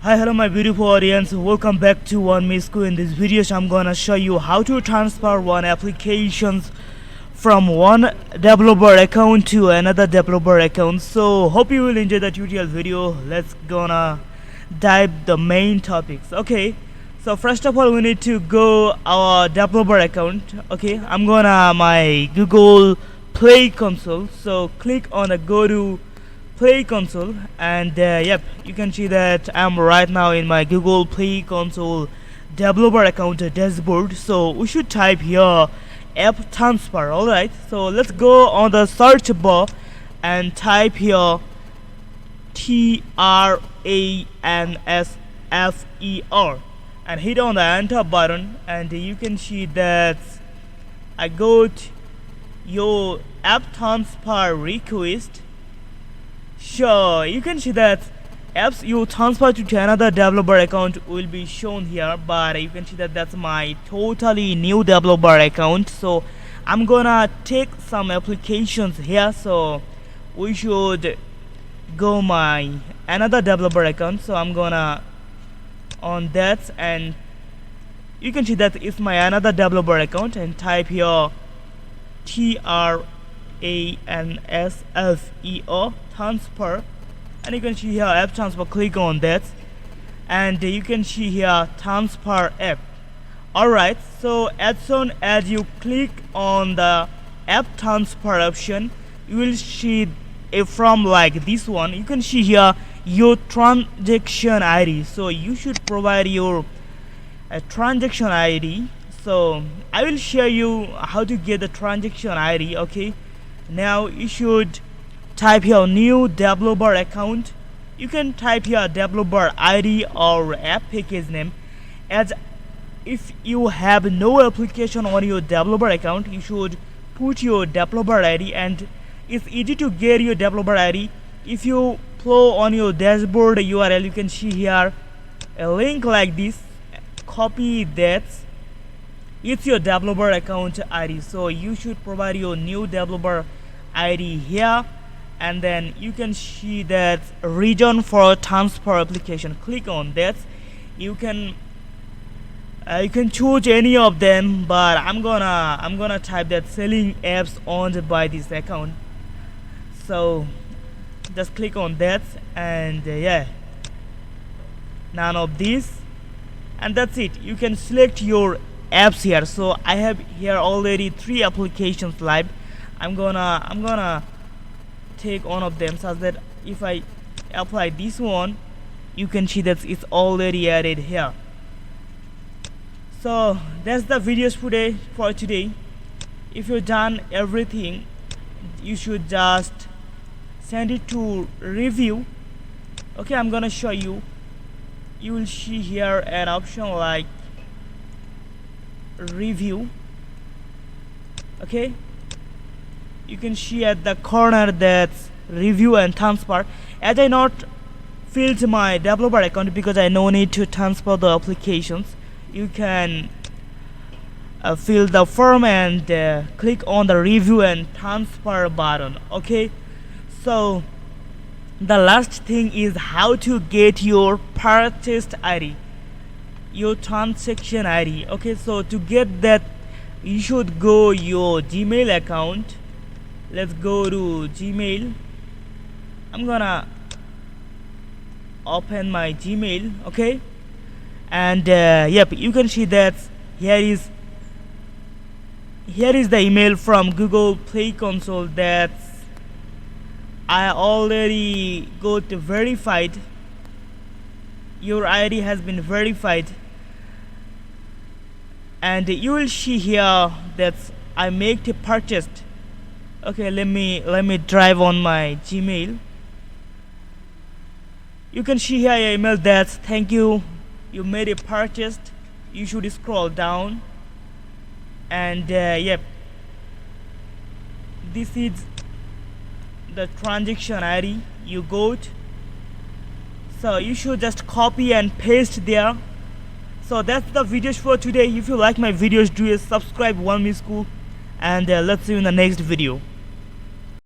Hi, hello my beautiful audience, welcome back to One Me School. In this video I'm gonna show you how to transfer one applications from one developer account to another developer account. So hope you will enjoy the tutorial video. Let's gonna dive the main topics. Okay, so first of all we need to go our developer account. Okay, I'm gonna my Google Play console, so click on the go to Play console, and yep, you can see that I'm right now in my Google Play console developer account dashboard. So we should type here app transfer. Alright, so let's go on the search bar and type here TRANSFER and hit on the enter button, and you can see that I got your app transfer request. Sure, you can see that apps you transfer to another developer account will be shown here, but you can see that that's my totally new developer account. So I'm gonna take some applications here, so we should go my another developer account. So I'm gonna on that, and you can see that it's my another developer account, and type here TRANSFER transfer, and you can see here app transfer. Click on that, and you can see here transfer app. Alright, so as soon as you click on the app transfer option, you will see a from like this one. You can see here your transaction ID, so you should provide your transaction ID. So I will share you how to get the transaction ID. Okay, now you should type here new developer account. You can type here developer ID or app package name. As if you have no application on your developer account, you should put your developer ID, and it's easy to get your developer ID. If you flow on your dashboard URL, you can see here a link like this. Copy that, it's your developer account ID. So you should provide your new developer ID here, and then you can see that region for transfer application. Click on that. You can choose any of them, but I'm gonna type that selling apps owned by this account. So just click on that, and yeah, none of these, and that's it. You can select your apps here. So I have here already 3 applications live. I'm gonna take one of them, such that if I apply this one, you can see that it's already added here. So that's the videos for today. If you've done everything, you should just send it to review. Okay, I'm gonna show you. You will see here an option like review. Okay, you can see at the corner that's review and transfer. As I not filled my developer account because I no need to transfer the applications, you can fill the form and click on the review and transfer button. Okay, so the last thing is how to get your purchased ID, your transaction ID. Okay, so to get that, you should go your Gmail account. Let's go to Gmail. I'm gonna open my Gmail. Okay, and yep, you can see that here is the email from Google Play console that I already got verified. Your ID has been verified, and you will see here that I make a purchase. Okay, let me drive on my Gmail. You can see here an email that thank you, you made a purchase. You should scroll down, and yep, this is the transaction ID you got. So you should just copy and paste there. So that's the videos for today. If you like my videos, do subscribe One Me School, and let's see you in the next video.